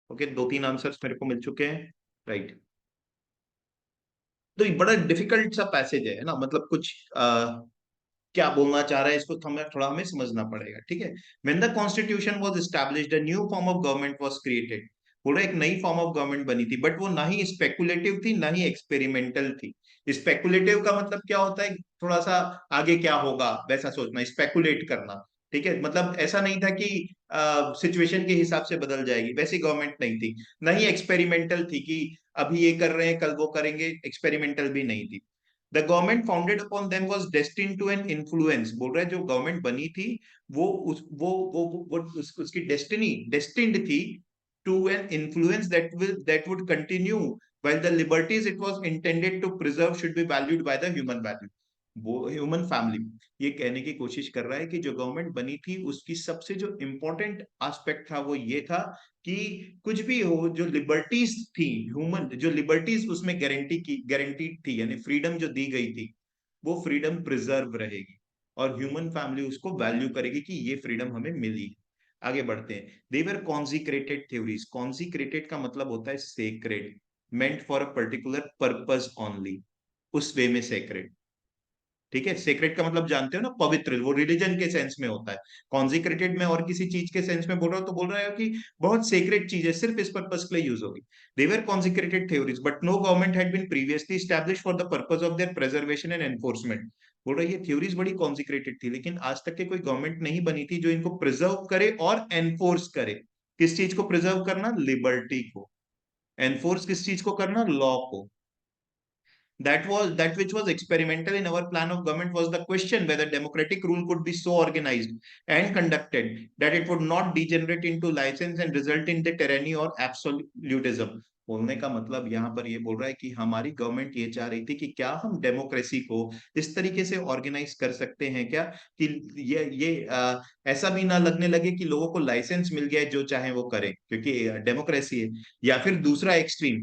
ओके, दो तीन आंसर्स मेरे को मिल चुके हैं। राइट। तो ये बड़ा डिफिकल्ट सा पैसेज है ना, मतलब कुछ क्या बोलना चाह रहा है इसको थोड़ा हमें समझना पड़ेगा, ठीक है। When the constitution was established a new form of government was created. बोला एक नई फॉर्म ऑफ गवर्नमेंट बनी थी, बट वो ना ही स्पेकुलेटिव थी ना ही एक्सपेरिमेंटल थी। स्पेकुलेटिव का मतलब क्या होता है, थोड़ा सा आगे क्या होगा वैसा सोचना, स्पेकुलेट करना। ठीक है, मतलब ऐसा नहीं था कि सिचुएशन के हिसाब से बदल जाएगी, वैसी गवर्नमेंट नहीं थी। ना ही एक्सपेरिमेंटल थी कि अभी ये कर रहे हैं कल वो करेंगे, एक्सपेरिमेंटल भी नहीं थी। The government founded upon them was destined to an influence. बोल रहा है जो गवर्नमेंट बनी थी वो उस वो उसकी डेस्टिन्ड थी to an influence that would continue while the liberties it was intended to preserve should be valued by the human value। वो ह्यूमन फैमिली ये कहने की कोशिश कर रहा है कि जो गवर्नमेंट बनी थी उसकी सबसे जो इंपॉर्टेंट एस्पेक्ट था वो ये था कि कुछ भी हो, जो लिबर्टीज थी, ह्यूमन जो लिबर्टीज उसमें गारंटीड थी, यानी फ्रीडम जो दी गई थी, वो फ्रीडम प्रिजर्व रहेगी और ह्यूमन फैमिली उसको वैल्यू करेगी कि ये फ्रीडम हमें मिली। आगे बढ़ते हैं। दे वर कॉन्जिक्रेटेड थ्योरीज। कॉन्जिक्रेटेड का मतलब होता है sacred, meant for a particular purpose only, उस वे में सेक्रेड। ठीक है, सेक्रेट का मतलब जानते हो ना, पवित्र, वो रिलीजन के सेंस में होता है। कॉन्जिक्रेटेड में और किसी चीज के सेंस में बोल रहा हो तो बोल रहा है कि बहुत सेक्रेट चीज है, सिर्फ इस पर्पस के लिए यूज होगी। They were consecrated theories but no government had been previously established for the purpose of their preservation and enforcement. बोल रहा है ये थ्योरीज बड़ी कॉन्जिक्रेटेड थी, लेकिन आज तक के कोई गवर्नमेंट नहीं बनी थी जो इनको प्रिजर्व करे और एनफोर्स करे। किस चीज को प्रिजर्व करना? लिबर्टी को। एनफोर्स किस चीज को करना? लॉ को। That which was experimental in our plan of government was the question whether democratic rule could be so organized and conducted that it would not degenerate into license and result in the tyranny or absolutism। बोलने का मतलब यहाँ पर ये बोल रहा है कि हमारी गवर्नमेंट ये चाह रही थी कि क्या हम डेमोक्रेसी को इस तरीके से ऑर्गेनाइज कर सकते हैं क्या कि ऐसा भी ना लगने लगे कि लोगों को लाइसेंस मिल गया है जो चाहे वो करें, क्योंकि डेमोक्रेसी है। या फिर दूसरा एक्सट्रीम,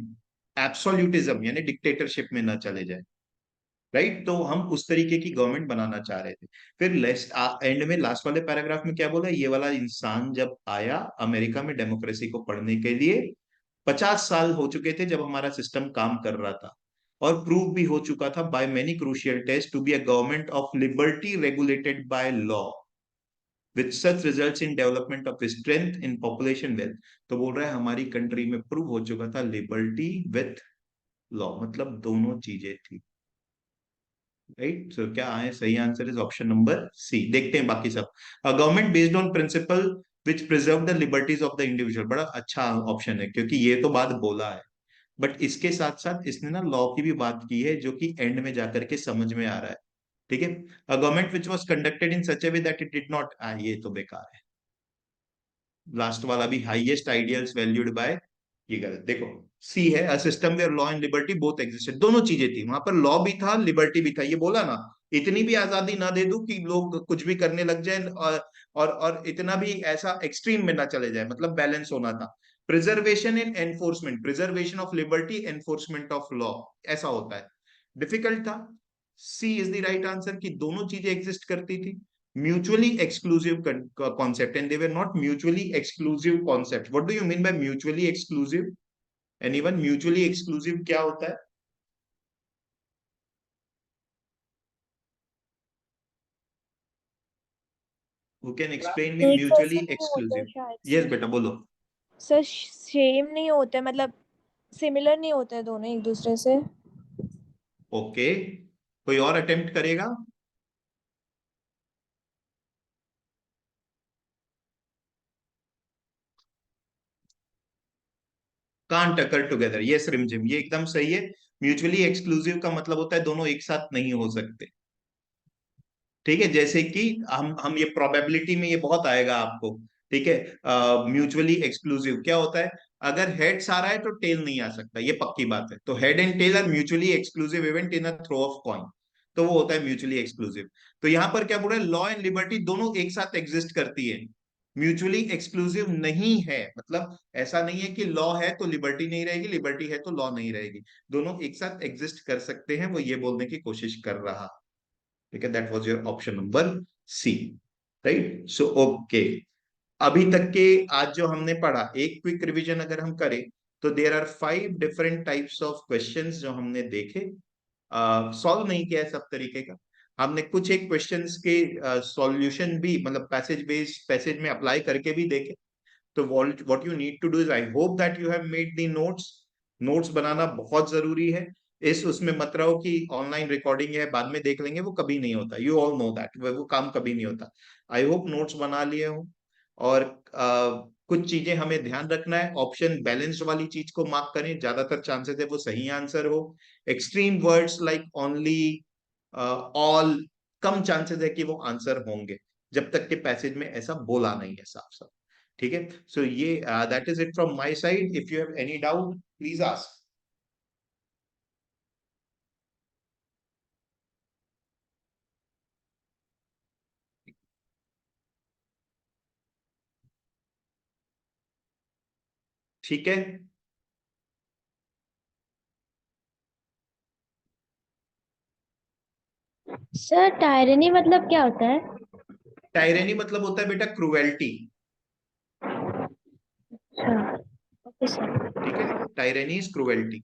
एब्सोल्यूटिज्म, यानी डिक्टेटरशिप में ना चले जाए। राइट, तो हम उस तरीके की गवर्नमेंट बनाना चाह रहे थे। फिर एंड में लास्ट वाले पैराग्राफ में क्या बोला, ये वाला इंसान जब आया अमेरिका में डेमोक्रेसी को पढ़ने के लिए, 50 साल हो चुके थे जब हमारा सिस्टम काम कर रहा था और प्रूव भी हो चुका था by many crucial test to be a government of liberty regulated by law with such results in development of strength in population wealth. तो बोल रहा है हमारी कंट्री में प्रूव हो चुका था लिबर्टी विथ लॉ, मतलब दोनों चीजें थी। राइट, सो क्या आए, सही answer is option number C. देखते हैं बाकी सब। Government based on principle which preserve the liberties of the individual, बड़ा अच्छा ऑप्शन है क्योंकि ये तो बात बोला है, बट इसके साथ साथ इसने ना लॉ की भी बात की है जो कि एंड में जाकर के समझ में आ रहा है। ठीक है, a government which was conducted in such A way that it did not, ये तो बेकार है। लास्ट वाला भी, हाईएस्ट आइडियल्स वैल्यूड बाय, ये गलत। देखो, सी है, a system where law and liberty both existed, दोनों चीजें थी वहां पर, लॉ भी था लिबर्टी भी था। ये बोला ना, इतनी भी आजादी ना दे दूं कि लोग कुछ भी करने लग जाए और इतना भी ऐसा एक्सट्रीम में ना चले जाए, मतलब बैलेंस होना था। Preservation and enforcement, preservation of liberty, enforcement of law, ऐसा होता है। डिफिकल्ट था। सी इज द राइट आंसर कि दोनों चीजें एग्जिस्ट करती थी। mutually exclusive concept and they were not mutually exclusive concept। what do you mean by mutually exclusive? anyone, mutually exclusive क्या होता है? who can explain me एक जैसे mutually नहीं होते exclusive? शायद yes से। बेटा बोलो। सर सेम नहीं होते, मतलब सिमिलर नहीं होते दोनों एक दूसरे से। ओके, कोई और अटेम्प्ट करेगा? कांट अकर टुगेदर, यस रिमझिम, ये एकदम सही है। म्यूचुअली एक्सक्लूसिव का मतलब होता है दोनों एक साथ नहीं हो सकते। ठीक है, जैसे कि हम ये प्रोबेबिलिटी में ये बहुत आएगा आपको। ठीक है, म्यूचुअली एक्सक्लूसिव क्या होता है? अगर हेड्स आ रहा है तो टेल नहीं आ सकता, ये पक्की बात है। तो head and tail are mutually exclusive event in a throw of coin, तो वो होता है म्यूचुअली एक्सक्लूसिव। तो यहां पर क्या बोल रहे हैं, लॉ एंड लिबर्टी दोनों एक साथ एग्जिस्ट करती है, म्यूचुअली एक्सक्लूसिव नहीं है। मतलब ऐसा नहीं है कि लॉ है तो लिबर्टी नहीं रहेगी, लिबर्टी है तो लॉ नहीं रहेगी, दोनों एक साथ एग्जिस्ट कर सकते हैं, वो ये बोलने की कोशिश कर रहा। ठीक है, that was your option number C. Right. So okay, अभी तक के आज जो हमने पढ़ा, एक क्विक रिवीजन अगर हम करें तो there are 5 different types of questions जो हमने देखे, सॉल्व नहीं किया है सब तरीके का। हमने कुछ एक क्वेश्चंस के सॉल्यूशन भी मतलब पैसेज बेस्ड पैसेज में अप्लाई करके भी देखे। तो what you need to do is, I hope that you have made the notes. Notes बनाना बहुत जरूरी है। इस उसमें मत रहो कि ऑनलाइन रिकॉर्डिंग है बाद में देख लेंगे, वो कभी नहीं होता, यू ऑल नो दैट, वो काम कभी नहीं होता। आई होप नोट्स बना लिए हो। और कुछ चीजें हमें ध्यान रखना है, ऑप्शन बैलेंस्ड वाली चीज को मार्क करें, ज्यादातर चांसेस है वो सही आंसर हो। Extreme words like only, all, कम चांसेस है कि वो आंसर होंगे, जब तक के पैसेज में ऐसा बोला नहीं है साफ साफ। ठीक है, सो ये that is it from my side. If you have any doubt please ask. ठीक है, सर टायरनी मतलब क्या होता है? टायरेनी मतलब होता है बेटा क्रुएल्टी। अच्छा, ओके सर। ठीक है, टायरेनी इज क्रुएल्टी।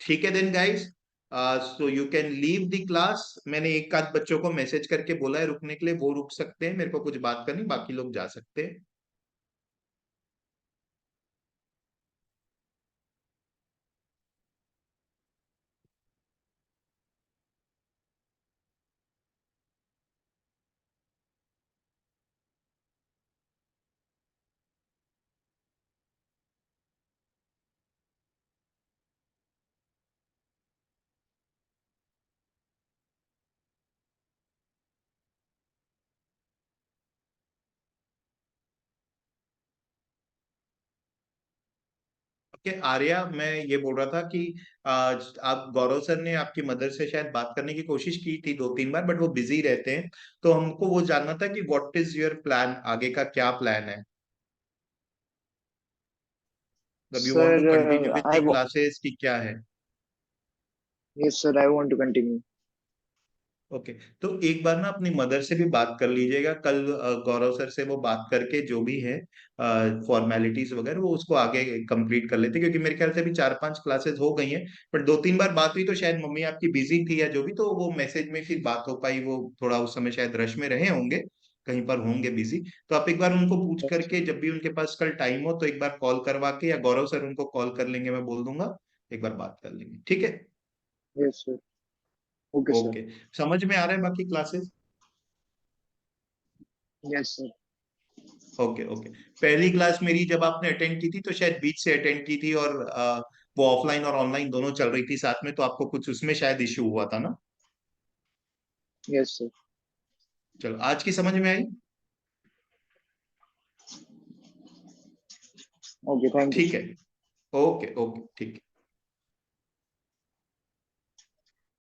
ठीक है then guys, so you can leave the class. मैंने एक आध बच्चों को मैसेज करके बोला है रुकने के लिए, वो रुक सकते हैं, मेरे को कुछ बात करनी, बाकी लोग जा सकते हैं। ओके आर्या, मैं ये बोल रहा था कि आप गौरव सर ने आपकी मदर से शायद बात करने की कोशिश की थी 2-3 बार, बट वो बिजी रहते हैं। तो हमको वो जानना था कि व्हाट इज योर प्लान, आगे का क्या प्लान है। मतलब you want to Sir, continue with the classes की क्या है? yes, sir, I want to continue. Okay, तो एक बार ना अपनी मदर से भी बात कर लीजिएगा कल, गौरव सर से वो बात करके जो भी है फॉर्मेलिटीज वगैरह वो उसको आगे कंप्लीट कर लेते, क्योंकि मेरे ख्याल से अभी 4-5 क्लासेस हो गई हैं। बट 2-3 बार बात हुई तो शायद मम्मी आपकी बिजी थी या जो भी, तो वो मैसेज में फिर बात हो पाई, वो थोड़ा उस समय शायद रश में रहे होंगे, कहीं पर होंगे बिजी। तो आप एक बार उनको पूछ Yes, sir. करके जब भी उनके पास कल टाइम हो तो एक बार कॉल करवा के, या गौरव सर उनको कॉल कर लेंगे, मैं बोल दूंगा, एक बार बात कर लेंगे, ठीक है? Yes, sir. Okay, sir. Okay, समझ में आ रहा है बाकी classes? Yes, sir. Okay okay, पहली क्लास मेरी जब आपने अटेंड की थी तो शायद बीच से अटेंड की थी, और वो ऑफलाइन और ऑनलाइन दोनों चल रही थी साथ में, तो आपको कुछ उसमें शायद इश्यू हुआ था ना? Yes, sir. चलो, आज की समझ में आई? Okay, thank you, ठीक sir. है, ओके ओके, ठीक है।